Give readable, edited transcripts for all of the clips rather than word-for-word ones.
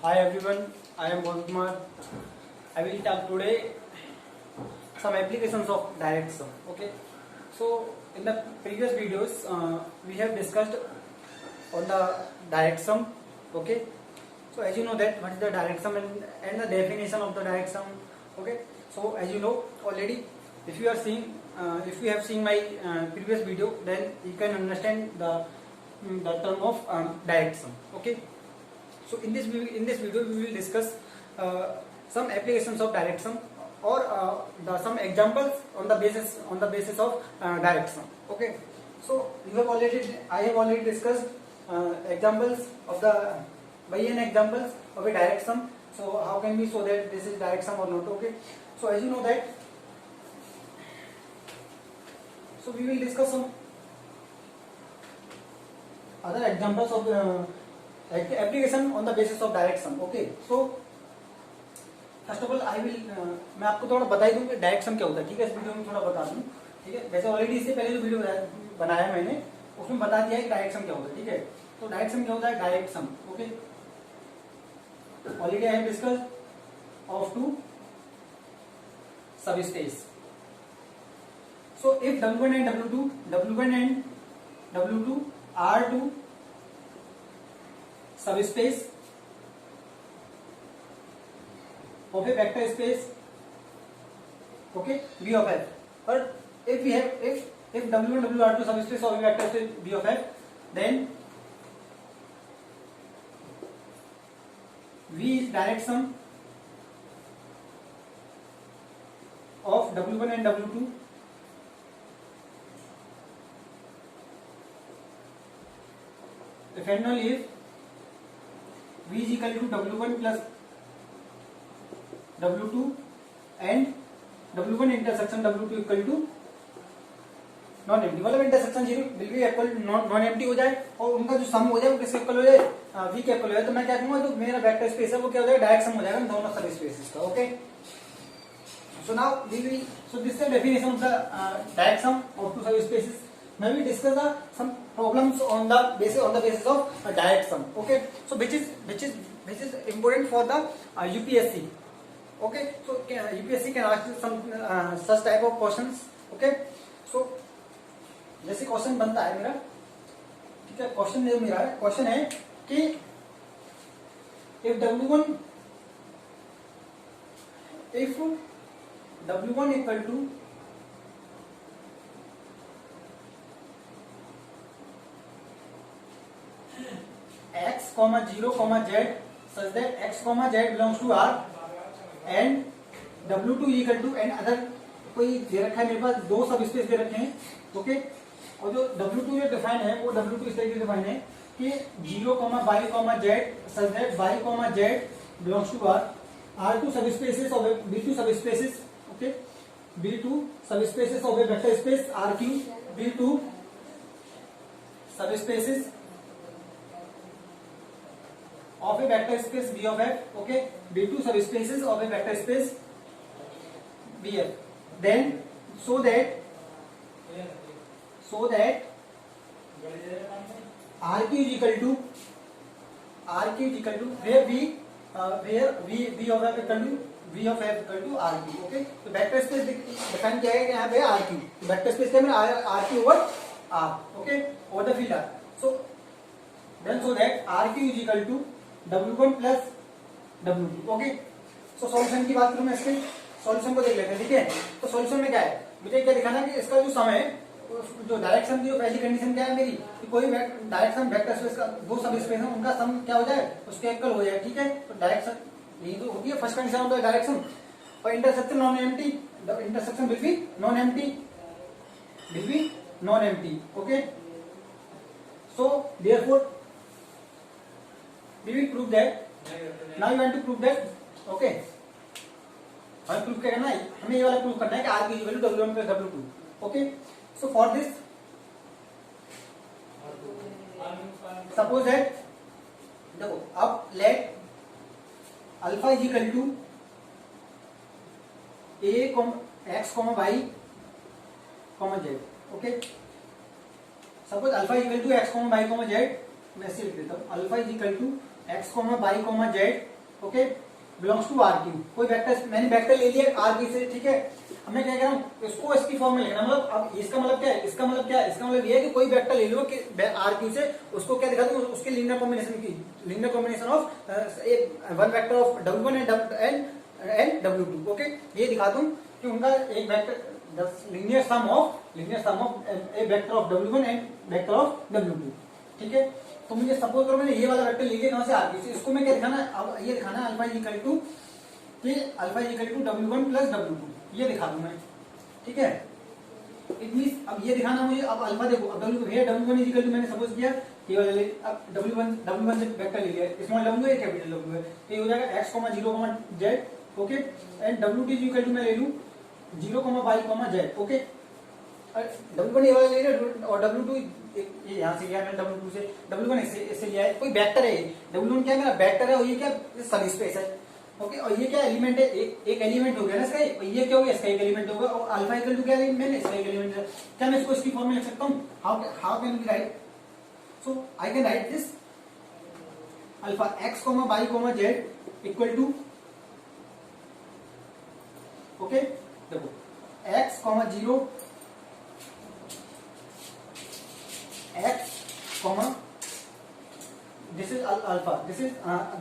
Hi everyone, I am Mohan Kumar. I will talk today some applications of direct sum. Okay, so in the previous videos we have discussed on the direct sum. Okay, so as you know that what is the direct sum and the definition of the direct sum. Okay, so as you know already, if you are seeing if you have seen my previous video, then you can understand the term of direct sum. Okay. So in this video we will discuss some applications of direct sum or some examples on the basis of direct sum. Okay. So I have already discussed examples of the Bayesian examples of a direct sum. So how can we show that this is direct sum or not? Okay. So as you know that, so we will discuss some other examples of application on the basis of direct sum. Okay, so first of all मैं आपको थोड़ा बता ही दूं कि direct sum क्या होता है. ठीक है, इस वीडियो में थोड़ा बता दूं. ठीक है, वैसे ऑलरेडी इससे पहले जो वीडियो बनाया मैंने उसमें बता दिया है कि डायरेक्ट सम क्या होता है. ठीक है, तो डायरेक्ट सम क्या होता है? Direct sum. Okay, already I have discussed of two subspace. So if W1 and W2 are two subspace of a vector space, okay, V of f. But if W and W are two subspace of a vector space V of f, then V is direct sum of W1 and W2 if and only if V is equal to W1 plus W2 and W1 intersection W2 equal to non empty. मतलब intersection zero will be equal non empty हो जाए और उनका जो सम हो जाए वो किसके इक्वल हो जाए? V के इक्वल हो जाए. तो मैं क्या कहूंगा, जो मेरा वेक्टर स्पेस है वो क्या हो जाएगा? डायरेक्ट सम हो जाएगा दोनों सब स्पेसेस का. Okay, so now this is the definition of the direct sum of two subspaces. Now we discuss some problems on the basis of direct sum. Okay, so which is important for the UPSC. Okay, so UPSC can ask some such type of questions. Okay, so जैसे question बनता है मेरा, ठीक है, question जो मेरा question है कि if W1 equal to x, 0, z such that x, z belongs to R and W2 equal to and other कोई दे रखा है मेरे पास, दो सब स्पेस दे रखे हैं. ओके, और जो W2 जो डिफाइन है वो W2 इस तरीके से डिफाइन है कि 0, y, z such that y, z belongs to R. R2 subspaces of a B2 subspaces. Okay, B2 subspaces of a vector space RQ. B2 subspaces of a vector space V of f. Okay, B2 subspaces of a vector space Vf. Then so that RQ is equal to where V of f equal to RQ. Okay, तो vector space define किया है यहाँ पे RQ. Vector space क्या है? RQ over R. Okay, over the field R. So that RQ is equal to W1 plus W2. Okay, so solution की बात करूं मैं, इसके सॉल्यूशन को देख लेते हैं. ठीक है, तो सॉल्यूशन में क्या है, मुझे क्या दिखाना है कि इसका जो सम है, जो डायरेक्ट सम की जो पहली कंडीशन क्या है मेरी, कि कोई डायरेक्ट सम वेक्टर स्पेस का दो सब स्पेस है उनका सम क्या हो जाए? उसके इक्वल हो जाए. ठीक है, तो डायरेक्ट सम यही तो होती है first condition of the direct sum. और intersection non empty, the intersection will be non empty. Okay, so therefore we will prove that. Now you want to prove that. Okay, हमें prove क्या करना है? हमें ये वाला प्रूव करना है कि R की value W1 plus W2. Okay, so for this suppose that, देखो अब let alpha is equal to x, y, z. Okay, suppose alpha is equal to x, y, z. मैं ऐसे लिख देता हूँ, alpha is equal to x, y, z okay, belongs to R Q. कोई vector, मैंने vector ले लिया are Q से, ठीक है। अब मैं क्या कह रहा हूँ, इसको इसकी फॉर्म में लिखना, मतलब अब इसका मतलब क्या है, इसका मतलब क्या है, इसका मतलब ये है कि कोई वेक्टर ले लो कि आर क्यू से, उसको क्या दिखा दूं, उसके linear combination of one vector of W1 and W2, ओके। ये दिखा दूं कि उनका एक vector linear sum of a vector of W1 and vector of W2, ठीक है। तो मुझे सपोज करो मैंने ये वाला वेक्टर ले लिया कहां से, आर क्यू से, इसको मैं क्या दिखाना है, अब ये दिखाना है alpha equal to W1 plus W2, ये दिखा दूं मैं, ठीक है। इट मींस अब ये दिखाना मुझे, अब अल्फा देखो, अब W1 इक्वल टू मैंने सपोज किया ये वाला ले, अब W1 से वेक्टर ले लिया, स्मॉल w है कैपिटल W है, तो ये हो जाएगा x, 0, z, okay. And W2 equal to मैं ले लूं 0, y, z, ओके। W1 ये वाला ले लिया और W2 ये यहाँ से लिया मैंने, W2 से W1 इससे लिया है, कोई वेक्टर है, W1 क्या है मेरा वेक्टर है, और ये क्या सब स्पेस है, ओके। और ये क्या एलिमेंट है, एक एलिमेंट हो गया ना इसका, ये क्या हो गया, इसका एक एलिमेंट होगा, और अल्फा इक्वल टू क्या मैंने इसका एक एलिमेंट है। क्या मैं इसको इसकी फॉर्म में लिख सकता हूँ, how can be write, so I can write this alpha x, y, z equal to, okay, देखो x, 0, x, this is alpha, this is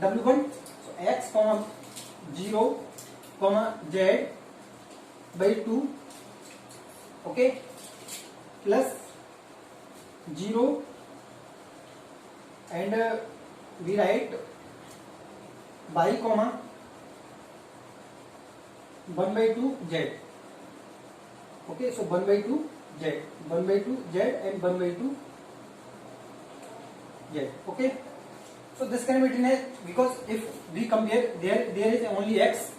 W1, so x, 0, z by 2, okay, plus 0 and we write y, 1 by 2 z, okay, so 1 by 2 z, 1 by 2 z and 1 by 2 z, okay. So this can be written as, because if we compare, there is only x,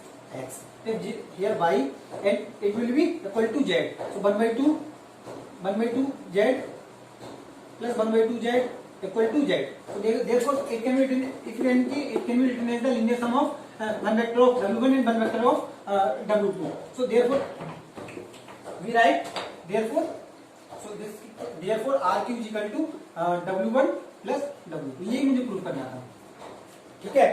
if here y, and it will be equal to z, so 1 by 2 z plus 1 by 2 z equal to z, so therefore it can be written, it can be written as the linear sum of one vector of W1 and one vector of W2, so therefore we write, therefore R Q is equal to W1 plus W2, ये मुझे prove करना था, ठीक है।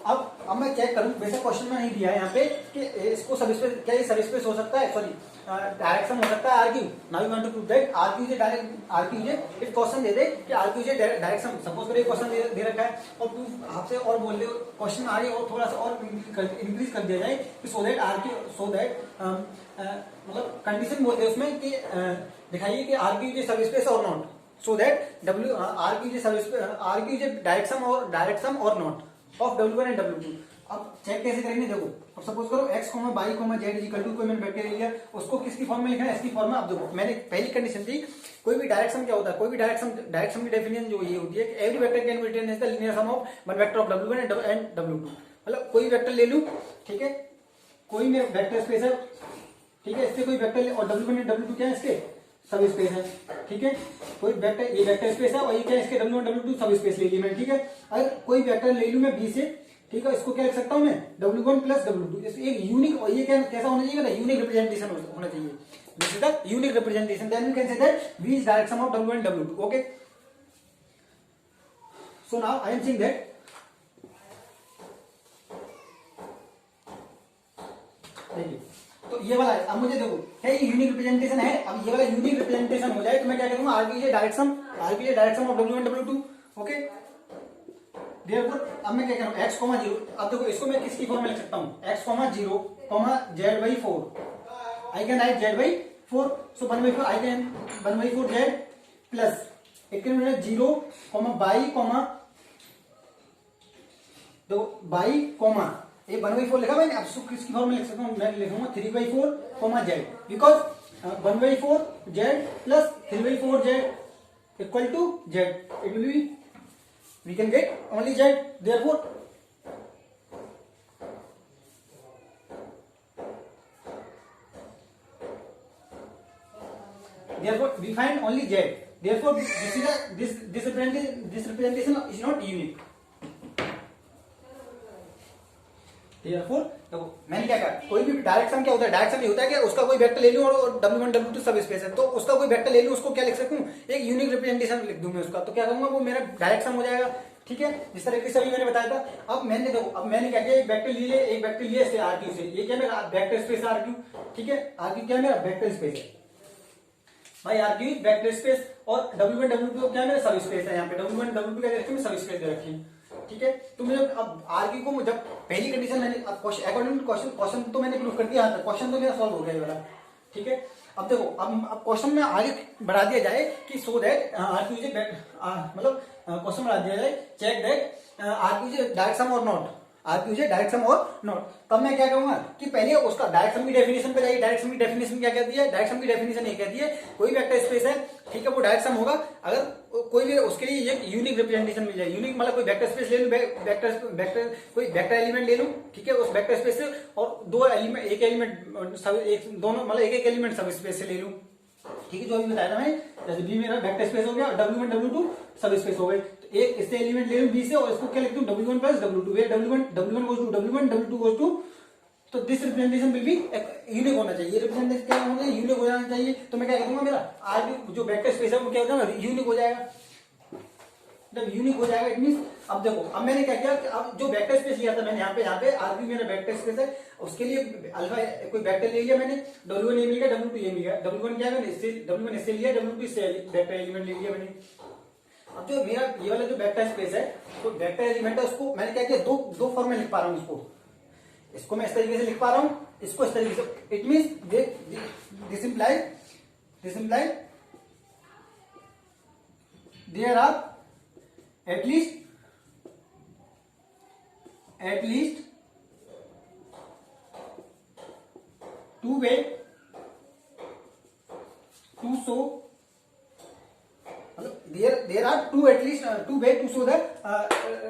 अब मैं check करूं, वैसे क्वेश्चन में नहीं दिया है यहाँ पे कि इसको सब स्पेस, क्या ये सब स्पेस हो सकता है, सॉरी डायरेक्ट सम हो सकता है R Q. Now you want to prove that R Q J if question दे दे कि R Q J direct sum, suppose करो ये क्वेश्चन दे रखा है और तू आपसे और बोल रहे हो क्वेश्चन आगे और थोड़ा सा और इंक्रीज कर दिया जाए कि सो दैट मतलब कंडीशन बोलते हैं उसमें कि दिखाइए कि आर क्यू जे सब स्पेस और not, so that R Q is direct sum or not of W1 and W2। अब चेक कैसे करेंगे, देखो अब सपोज करो x, y, z is equal to, कोई मैंने वेक्टर ले लिया, उसको किसकी फॉर्म में लिखना है, इसकी फॉर्म में। अब देखो मैंने पहली कंडीशन थी, कोई भी डायरेक्ट सम क्या होता है, कोई भी डायरेक्ट सम की डेफिनेशन जो ये होती है कि every vector can be written as the linear sum of one vector of W1 and W2, मतलब कोई वेक्टर ले लूं, ठीक है, कोई में वेक्टर स्पेस है, ठीक है, इससे कोई वेक्टर ले, और W1 एंड W2 क्या है, इसके सब स्पेस है, ठीक है। कोई वेक्टर, ये वेक्टर स्पेस है और ये क्या है, इसके W1 W2 सब स्पेस ले ली मैंने, ठीक है। अगर कोई वेक्टर ले लूं मैं B से, ठीक है, इसको क्या लिख सकता हूं मैं W1 प्लस W2, एक यूनिक, और ये क्या कैसा होना चाहिए ना, यूनिक रिप्रेजेंटेशन होना चाहिए, this is the unique representation, then we can say that V is direct sum of W1 and W2, okay. So now I am saying that, देखिए तो ये वाला है, अब मुझे देखो क्या ये यूनिक रिप्रेजेंटेशन है, अब ये वाला यूनिक रिप्रेजेंटेशन हो जाए तो मैं क्या करूंगा, R Q J direct sum of W1 W2, ओके। देयरफॉर अब मैं क्या करूं, x, 0, अब देखो इसको मैं किसकी फॉर्म में लिख सकता हूं, x, 0, z by 4, I can right z by 4, so 1 by 4 I can 1 by 4 z plus एक 0, y, देखो y, ये 1 by 4 लिखा मैंने, अब किसकी फॉर्म में लिख सकता हूँ, मैं लिखूंगा 3 by 4, z, because 1 by 4 z plus 3 by 4 z equal to z, it will be, we can get only z, therefore we find only z, therefore this representation is not unique, therefore देखो मैंने क्या कहा, कोई भी direct sum क्या होता है, direct सम ये होता है कि उसका कोई वेक्टर ले लूं और W1 W2 सब स्पेस है, तो उसका कोई वेक्टर ले लूं, उसको क्या लिख सकूं, एक यूनिक रिप्रेजेंटेशन लिख दूं मैं उसका, तो क्या कहूंगा वो मेरा डायरेक्ट सम हो जाएगा, ठीक है, जिस तरीके से अभी मैंने बताया था। अब मैंने देखो, अब मैंने क्या किया, एक वेक्टर ले लिया, एक वेक्टर लिया इससे आरक्यू से, ये क्या मेरा वेक्टर स्पेस आरक्यू, ठीक है, आरक्यू क्या है मेरा वेक्टर स्पेस है भाई, आरक्यू वेक्टर स्पेस, और W1 W2 क्या है मेरा सब स्पेस है, यहाँ पे W1 W2 क्या दे रखे हैं, सब स्पेस दे रखी है, ठीक है। तो मुझे अब आरक्यू को जब पहली कंडीशन मैंने अकॉर्डिंग टू क्वेश्चन तो मैंने प्रूव कर दिया, क्वेश्चन तो मेरा सॉल्व हो गया ये वाला, ठीक है। अब देखो, अब क्वेश्चन में आगे बढ़ा दिया जाए कि सो दैट आरक्यू इज मतलब क्वेश्चन बढ़ा दिया जाए, check that R Q is direct sum or not, R Q is direct sum or not. तब मैं क्या कहूंगा कि पहले उसका डायरेक्ट सम की डेफिनेशन पे जाइए। डायरेक्ट सम की डेफिनेशन क्या कहती है, डायरेक्ट सम की डेफिनेशन ये कहती है कोई वेक्टर स्पेस है, ठीक है, वो डायरेक्ट सम होगा अगर कोई भी उसके लिए एक यूनिक रिप्रेजेंटेशन मिल जाए। यूनिक मतलब कोई वेक्टर स्पेस ले लूं, वेक्टर कोई वेक्टर एलिमेंट ले लूं, ठीक है, उस वेक्टर स्पेस से, और दो एलिमेंट, एक एलिमेंट सब एक दोनों मतलब एक एलिमेंट सब स्पेस से ले लूं, ठीक है, जो अभी बताया था मैं, जैसे बी मेरा वेक्टर स्पेस हो गया, W1 W2 सब स्पेस हो गए, तो एक इससे एलिमेंट ले लूं बी से, और इसको क्या लिख दूं W1 plus W2, where W1 goes to W1, W2 goes to, तो this representation will be unique होना चाहिए, रिप्रेजेंटेशन क्या होना चाहिए, यूनिक हो जाना चाहिए। तो मैं क्या करूंगा, मेरा आरक्यू जो वेक्टर स्पेस है वो क्या होगा, यूनिक हो जाएगा। जब यूनिक हो जाएगा इट मींस, अब देखो, अब मैंने क्या किया कि अब जो वेक्टर स्पेस लिया था मैंने यहाँ पे आरक्यू मेरा वेक्टर स्पेस है, उसके लिए अल्फा कोई वेक्टर ले लिया मैंने, W1 ये मिल गया, W2 ये मिल गया, W1 क्या है मैंने इससे W1 इससे लिया, W2 इससे वेक्टर एलिमेंट ले लिया मैंने। अब जो मेरा ये वाला जो वेक्टर स्पेस है, तो वेक्टर एलिमेंट है, उसको मैंने क्या किया, दो फॉर्म में लिख पा रहा हूँ, इसको मैं इस तरीके से लिख पा रहा हूं, इसको इस तरीके से, it means this imply there are at least two way to show, there are two at least two way to show the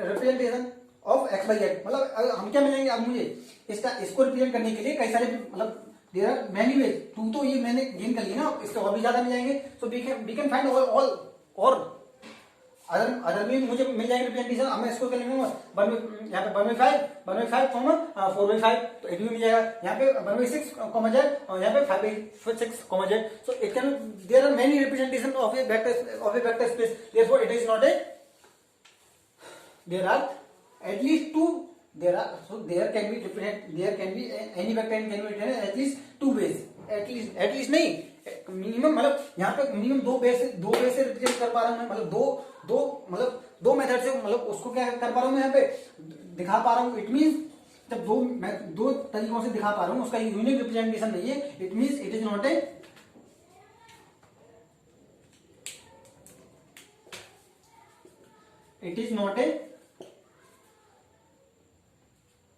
representation of x by z। मतलब हम क्या मिलेंगे, अब मुझे इसको रिप्रेजेंट करने के लिए कई सारे मतलब there are many ways, to तो ये मैंने गेन कर ली ना, इसके और भी ज्यादा मिल जाएंगे, so we can find all और अदर भी मुझे मिल जाएगी रिप्रेजेंटेशन। अब मैं इसको क्या लिखूंगा, यहाँ पे 1/5 कॉमा 4/5, तो 8 भी मिल जाएगा, यहाँ पे 1/6 कॉमा z, और यहाँ पे 5/6 comma z। So it can, there are many representation of a vector space, therefore it is not a, there are at least two, there can be any vector can be written at least two ways, at least नहीं, minimum मतलब यहाँ पे minimum दो वे से represent कर पा रहा हूँ मैं, मतलब दो मेथड से, मतलब उसको क्या कर पा रहा हूँ मैं, यहाँ पे दिखा पा रहा हूँ। इट मींस जब दो तरीकों से दिखा पा रहा हूँ, उसका यूनिक रिप्रेजेंटेशन नहीं है, it means it is not A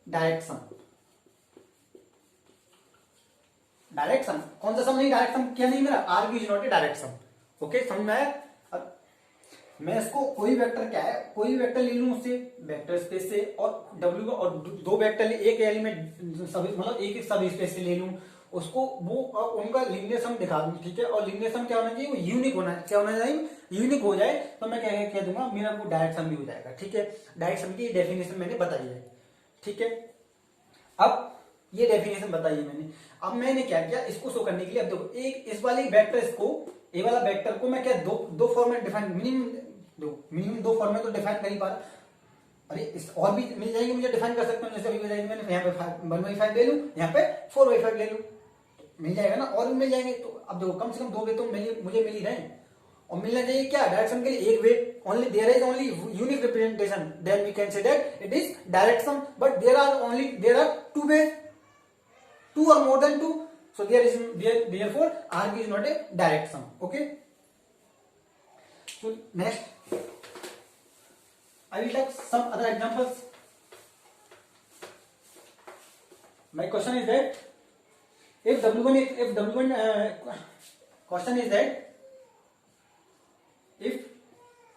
direct sum. Direct sum कौन सा सम नहीं, डायरेक्ट सम क्या नहीं मेरा, RQ is not A direct sum, okay, समझ में आया। अब मैं इसको कोई वेक्टर क्या है, कोई वेक्टर ले लूं उससे वेक्टर स्पेस से, और W और दो वेक्टर ले, एक एलिमेंट मतलब एक सब स्पेस से ले लूं उसको, वो उनका लीनियर सम दिखा दूं, ठीक है, और लीनियर सम क्या होना चाहिए, वो यूनिक होना, क्या होना चाहिए, यूनिक हो जाए, तो मैं क्या कह दूंगा, मेरा वो डायरेक्ट सम भी हो जाएगा, ठीक है। डायरेक्ट सम की डेफिनेशन मैंने बताई है, ठीक है। अब ये डेफिनेशन बताई मैंने, अब मैंने क्या किया इसको शो करने के लिए, अब देखो एक इस वाले वेक्टर को, ए वाला वेक्टर को मैं क्या दो फॉर्म में डिफाइन, मिनिमम दो फॉर्म में तो डिफाइन कर ही पा रहा, अरे इस और भी मिल जाएंगे मुझे डिफाइन कर सकता हूँ, जैसे अभी बताया मैंने, यहाँ पे 1/5 ले लूं, यहाँ पे 4/5 ले लूं, मिल जाएगा ना, और भी मिल जाएंगे। तो अब देखो कम से कम दो वे तो मुझे मिल ही रहे, और मिलना चाहिए क्या, डायरेक्शन के लिए एक वे, only there is only unique representation, then we can say that it is direct sum, but there are two ways, two or more than two, so therefore arc is not a direct sum, okay। So next I will take some other examples. My question is that if W1 question is that if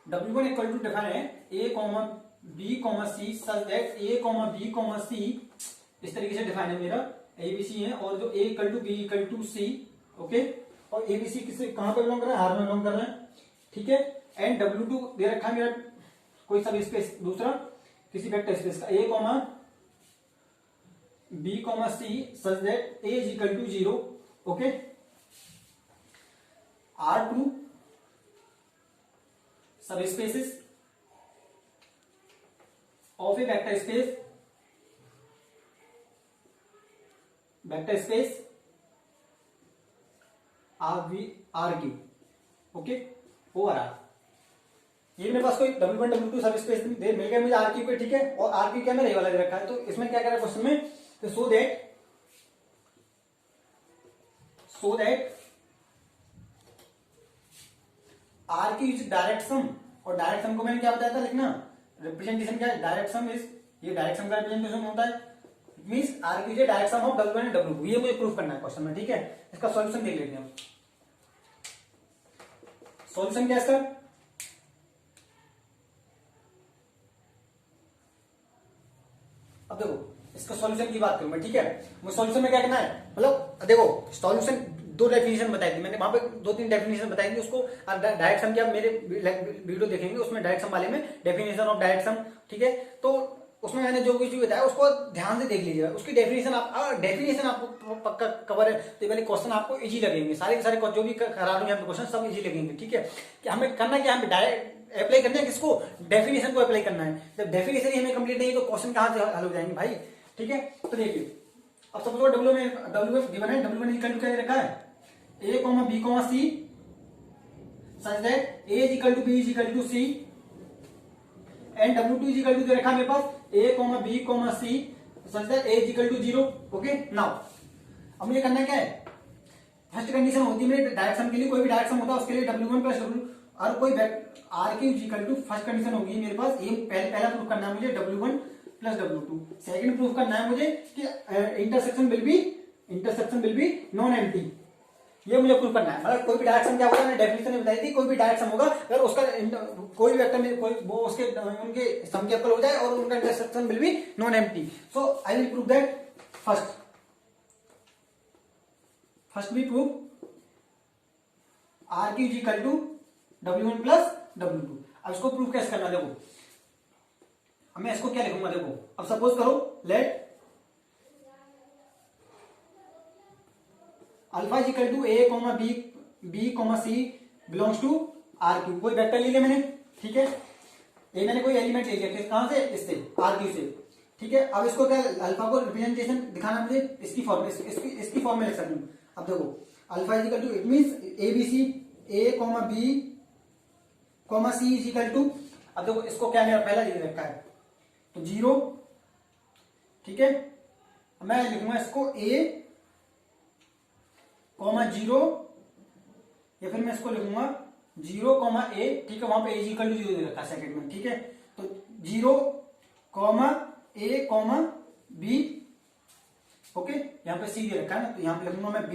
W1 equal to define a comma b comma c such that a comma b comma c, इस तरीके से define है मेरा, A B C है, और जो a equal to B equal to C, okay, और A B C किससे कहां पर बिलोंग कर रहा है, आर में बिलोंग कर रहा है, ठीक है। एंड W2 दे रखा है मेरा कोई सब स्पेस दूसरा किसी वेक्टर स्पेस का, a comma b comma c that दैट a is equal to 0, okay. R2 subspaces of a vector space R की, ओके, ओवर आर। ये मेरे पास कोई W1 W2 सब स्पेस मिल गया मुझे आर की पे, ठीक है, और आर की क्या मेरा ये वाला दे रखा है। तो इसमें क्या कह रहा है क्वेश्चन में, तो सो दैट आर की इज डायरेक्ट सम, और डायरेक्ट सम को मैंने क्या बताया था लिखना, रिप्रेजेंटेशन क्या है, डायरेक्ट सम इज, ये डायरेक्ट सम का रिप्रेजेंटेशन होता है, इट मींस आर की is direct sum of W1 and W2। ये मुझे प्रूफ करना है क्वेश्चन में, ठीक है। इसका सॉल्यूशन देख लेते हैं। सॉल्यूशन क्या है इसका, अब देखो इसका सॉल्यूशन की बात करूं मैं, ठीक है। मुझे सॉल्यूशन में क्या करना है, मतलब देखो सॉल्यूशन दो डेफिनेशन बताई थी मैंने, वहां पे 2-3 डेफिनेशन बताई थी। उसको डायरेक्ट सम की आप मेरे वीडियो देखेंगे, उसमें डायरेक्ट सम वाले में डेफिनेशन ऑफ डायरेक्ट सम, ठीक है। तो उसमें मैंने जो कुछ भी बताया उसको ध्यान से देख लीजिएगा। उसकी डेफिनेशन आपको पक्का कवर है, तो ये क्वेश्चन आपको इजी लगेंगे। सारे के सारे जो भी करा रहे हैं क्वेश्चन सब इजी लगेंगे, ठीक है। कि हमें करना क्या, हमें डायरेक्ट अप्लाई करना है किसको, डेफिनेशन को अप्लाई करना है। जब डेफिनेशन ही हमें कंप्लीट नहीं तो क्वेश्चन कहां से हल हो जाएंगे भाई, ठीक है। तो देखिए अब सपोज W में गिवन है, W1 इक्वल टू क्या रखा है, A, B, C such that A is equal to B is equal to C and W2 is equal to रखा मेरे पास A, B, C such that A is equal to 0, okay. Now अब मुझे करना क्या है, फर्स्ट कंडीशन होती है मेरे डायरेक्ट सम के लिए, कोई भी डायरेक्ट सम होता है उसके लिए W1 प्लस W, और कोई आर के is equal to, first condition होगी मेरे पास ये पहला प्रूफ करना है मुझे W1 plus W2। Second proof करना है मुझे कि intersection will be non empty, ये मुझे प्रूफ करना है। मतलब कोई भी डायरेक्ट सम क्या होगा, मैंने डेफिनेशन में बताई थी, कोई भी डायरेक्ट सम होगा अगर उसका कोई भी वेक्टर में कोई वो उसके उनके सम के इक्वल हो जाए और उनका intersection will be non empty. So I will prove that first भी प्रूफ आर की is equal to W1 plus W2। अब इसको प्रूफ कैसे करना, देखो अब मैं इसको क्या लिखूंगा, देखो अब सपोज करो let alpha is equal to A, B, C belongs to R3। कोई वेक्टर ले लिया मैंने, ठीक है, ये मैंने कोई एलिमेंट ले लिया, कहां से, इससे R3 से, ठीक है। अब इसको क्या, अल्फा को रिप्रेजेंटेशन दिखाना मुझे इसकी फॉर्म में, इसकी फॉर्म में लिख सकता हूं। अब देखो alpha is equal to, it means ABC A, B, C is equal to, अब देखो इसको क्या मेरा पहला लिख रखा है तो 0, ठीक है। मैं लिखूंगा इसको A, 0 या फिर मैं इसको लिखूंगा 0, A, ठीक है। वहां पे A इज इक्वल टू 0 दे रखा है सेकंड में, ठीक है। तो 0, A, B, ओके, यहाँ पे C दे रखा है ना, तो यहाँ पे लिखूंगा मैं B,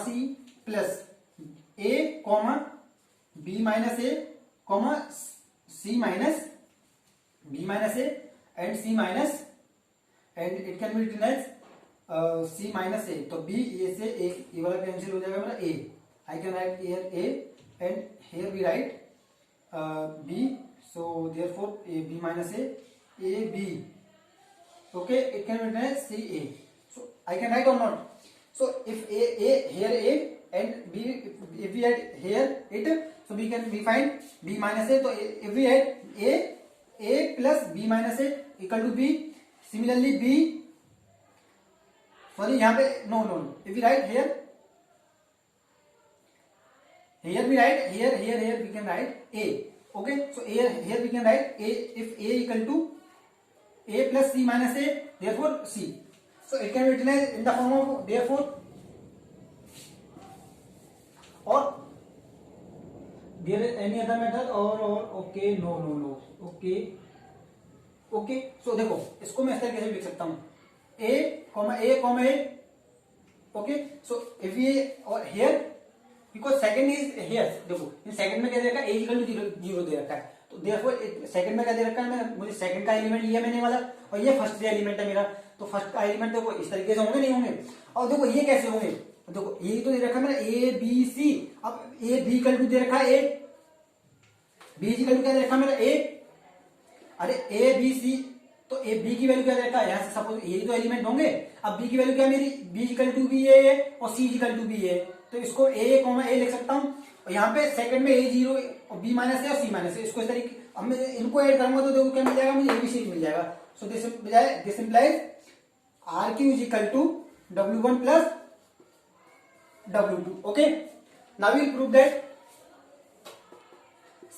C plus A, B minus A, C minus B minus A and C minus, and it can be written as C minus A। तो B, A से A वाला कैंसिल हो जाएगा मेरा A, I can write here A and here we write B, so therefore B minus A B, okay, it can be written as CA. So I can write or not. So if A here A and B, if we add here it, so we find B minus A. So if we add A plus B minus A equal to B. Similarly B, sorry यहाँ पे no. If we write here we write here we can write A. Okay, so here we can write A, if A equal to A plus C minus A, therefore C. So it can be written as in the form of therefore, or there is any other method or okay, no, okay. So देखो इसको मैं इस तरीके से लिख सकता हूँ A, okay. So if we or here, because second is here, देखो इन सेकंड में क्या दे रखा है, A equal to 0 दे रखा है, तो देयरफॉर सेकंड में क्या दे रखा है, मैं मुझे सेकंड का एलिमेंट लिया मैंने वाला, और ये फर्स्ट एलिमेंट है मेरा, तो फर्स्ट का एलिमेंट देखो इस तरीके से होंगे नहीं होंगे। और देखो ये कैसे होंगे, देखो ये तो दे रखा है मेरा A B C, अब A B इक्वल टू दे रखा है A, B इक्वल टू क्या दे रखा है मेरा A, अरे A B C, तो A B की वैल्यू क्या दे रखा है, यहाँ से सपोज ये तो एलिमेंट होंगे, अब B की वैल्यू क्या मेरी, B इक्वल टू भी है और C इक्वल टू भी है, तो इसको A लिख सकता हूँ। और यहाँ पे सेकंड में A 0 और B माइनस है और C माइनस है, इसको इस तरीके, अब मैं इनको ऐड करूंगा तो देखो क्या मिल जाएगा मुझे, मिल जाएगा. So this implies RQ is equal to W1 plus W2. Okay. Now we will prove that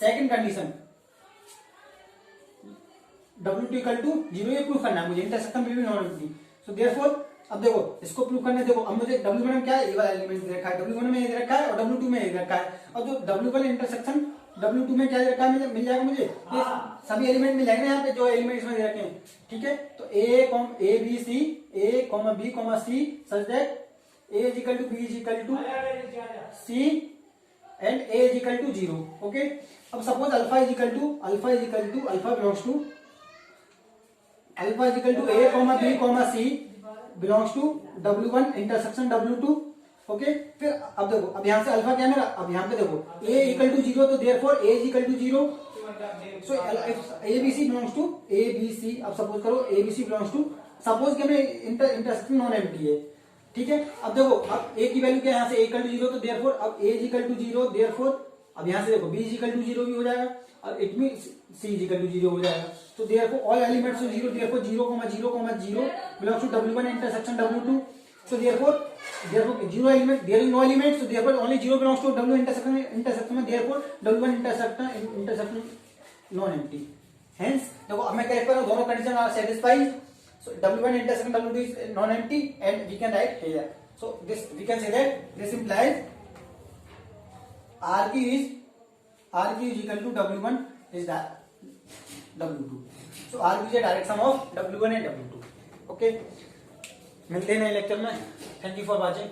second condition W2 equal to 0 ये प्रूफ करना है मुझे. इंटरसेक्शन में भी नॉन एम्प्टी. सो देयरफॉर अब देखो इसको प्रूव करने देखो. अब मुझे W1 में क्या है, ये वाला एलिमेंट दे रखा है, W1 में ये दे रखा है और W2 में ये दे रखा है. और जो W1 इंटरसेक्शन W2 में क्या दे रखा है मिल जाएगा मुझे. ये सभी एलिमेंट मिल जाएंगे यहाँ पे जो एलिमेंट्स में दे रखे हैं. ठीक है. तो A B C A B C such that A is equal to B is equal to C and A is equal to 0. Okay. अब suppose alpha is equal to alpha belongs to alpha is equal to A B C belongs to W1 intersection W2. Okay. फिर अब देखो अब यहाँ से alpha क्या है मेरा. अब यहाँ पे देखो A इक्वल टू 0 तो therefore A is equal to 0. So ABC belongs to ABC. अब सपोज करो ABC बिलोंग्स टू सपोज कि मेरे इंटरसेक्शन नॉन एम्प्टी है. ठीक है. अब देखो अब A की वैल्यू क्या है यहाँ से A इक्वल टू 0 तो देयरफॉर अब A is equal to 0 therefore अब यहाँ से देखो B इज इक्वल टू 0 भी हो जाएगा और it mean C is equal to 0 हो जाएगा. तो therefore all elements of 0 therefore 0,0,0 belongs to W1 intersection W2. So therefore 0 element there is no element, so therefore only 0 belongs to W intersection में therefore W1 intersection non empty. Hence देखो अब मैं क्या कर रहा हूँ दोनों condition are satisfied. So W1 intersection W2 is non empty and we can write here. So this we can say that this implies RQ is equal to W1 is that W2. So RQ is a direct sum of W1 and W2. Okay. मिलते हैं नए lecture में. Thank you for watching.